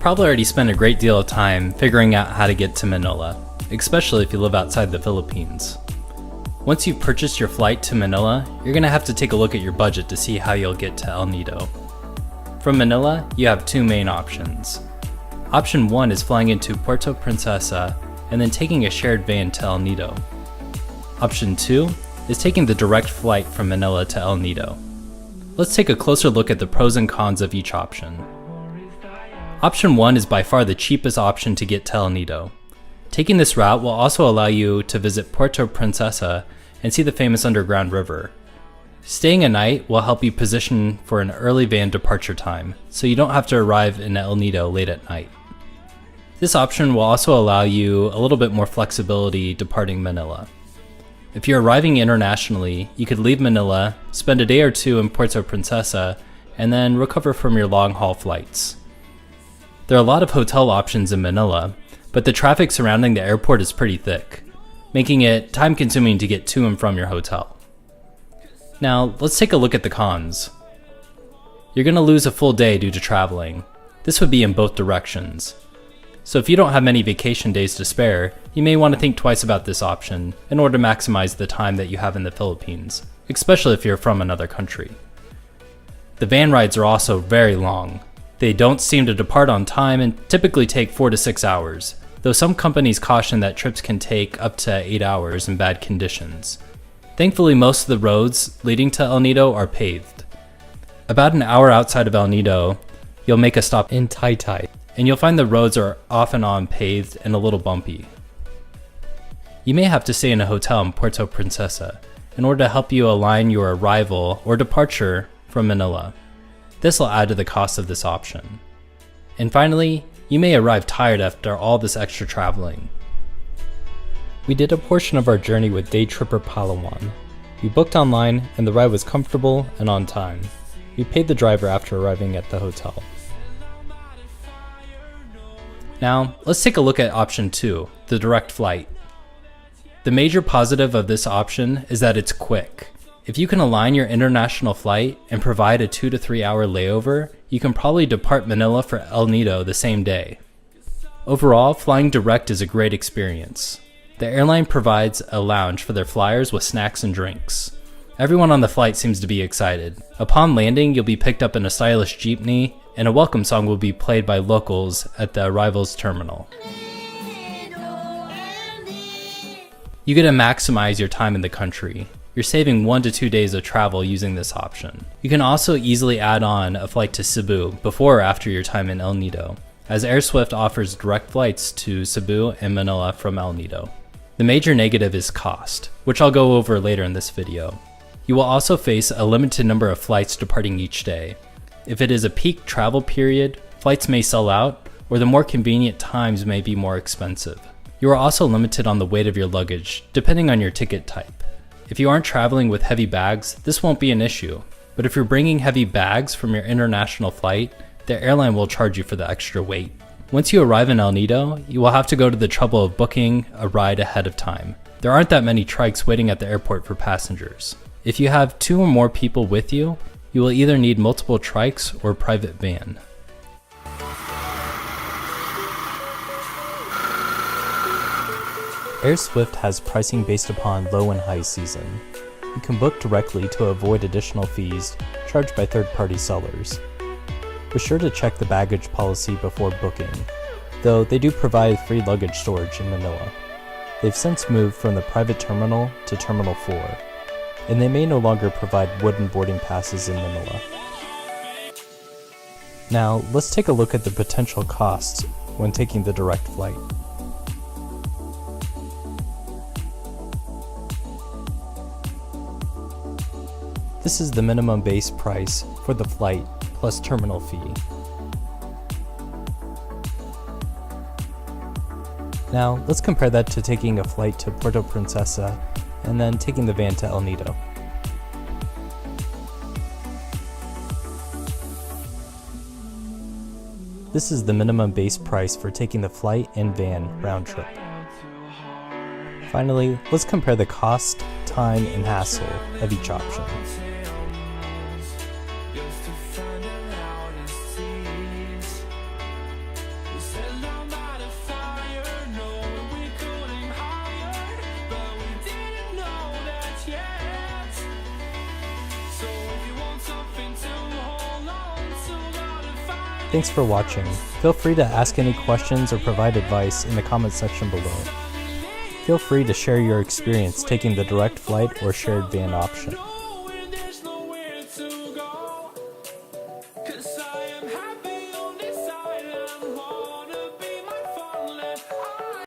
probably already spent a great deal of time figuring out how to get to Manila, especially if you live outside the Philippines. Once you've purchased your flight to Manila, you're going to have to take a look at your budget to see how you'll get to El Nido. From Manila, you have two main options. Option 1 is flying into Puerto Princesa and then taking a shared van to El Nido. Option 2 is taking the direct flight from Manila to El Nido. Let's take a closer look at the pros and cons of each option. Option 1 is by far the cheapest option to get to El Nido. Taking this route will also allow you to visit Puerto Princesa and see the famous underground river. Staying a night will help you position for an early van departure time, so you don't have to arrive in El Nido late at night. This option will also allow you a little bit more flexibility departing Manila. If you're arriving internationally, you could leave Manila, spend a day or two in Puerto Princesa, and then recover from your long-haul flights. There are a lot of hotel options in Manila, but the traffic surrounding the airport is pretty thick, making it time-consuming to get to and from your hotel. Now, let's take a look at the cons. You're going to lose a full day due to traveling. This would be in both directions. So if you don't have many vacation days to spare, you may want to think twice about this option in order to maximize the time that you have in the Philippines, especially if you're from another country. The van rides are also very long. They don't seem to depart on time and typically take 4 to 6 hours, though some companies caution that trips can take up to 8 hours in bad conditions. Thankfully, most of the roads leading to El Nido are paved. About an hour outside of El Nido, you'll make a stop in Taytay, and you'll find the roads are off and on paved and a little bumpy. You may have to stay in a hotel in Puerto Princesa in order to help you align your arrival or departure from Manila. This will add to the cost of this option. And finally, you may arrive tired after all this extra traveling. We did a portion of our journey with Day Tripper Palawan. We booked online and the ride was comfortable and on time. We paid the driver after arriving at the hotel. Now, let's take a look at option 2, the direct flight. The major positive of this option is that it's quick. If you can align your international flight and provide a 2 to 3 hour layover, you can probably depart Manila for El Nido the same day. Overall, flying direct is a great experience. The airline provides a lounge for their flyers with snacks and drinks. Everyone on the flight seems to be excited. Upon landing, you'll be picked up in a stylish jeepney, and a welcome song will be played by locals at the arrivals terminal. You get to maximize your time in the country. You're saving 1 to 2 days of travel using this option. You can also easily add on a flight to Cebu before or after your time in El Nido, as AirSWIFT offers direct flights to Cebu and Manila from El Nido. The major negative is cost, which I'll go over later in this video. You will also face a limited number of flights departing each day. If it is a peak travel period, flights may sell out, or the more convenient times may be more expensive. You are also limited on the weight of your luggage, depending on your ticket type. If you aren't traveling with heavy bags, this won't be an issue, but if you're bringing heavy bags from your international flight, the airline will charge you for the extra weight. Once you arrive in El Nido, you will have to go to the trouble of booking a ride ahead of time. There aren't that many trikes waiting at the airport for passengers. If you have 2 or more people with you, you will either need multiple trikes or a private van. AirSWIFT has pricing based upon low and high season. You can book directly to avoid additional fees charged by third-party sellers. Be sure to check the baggage policy before booking, though they do provide free luggage storage in Manila. They've since moved from the private terminal to Terminal 4, and they may no longer provide wooden boarding passes in Manila. Now, let's take a look at the potential costs when taking the direct flight. This is the minimum base price for the flight plus terminal fee. Now, let's compare that to taking a flight to Puerto Princesa and then taking the van to El Nido. This is the minimum base price for taking the flight and van round trip. Finally, let's compare the cost, time, and hassle of each option. Thanks for watching. Feel free to ask any questions or provide advice in the comments section below. Feel free to share your experience taking the direct flight or shared van option.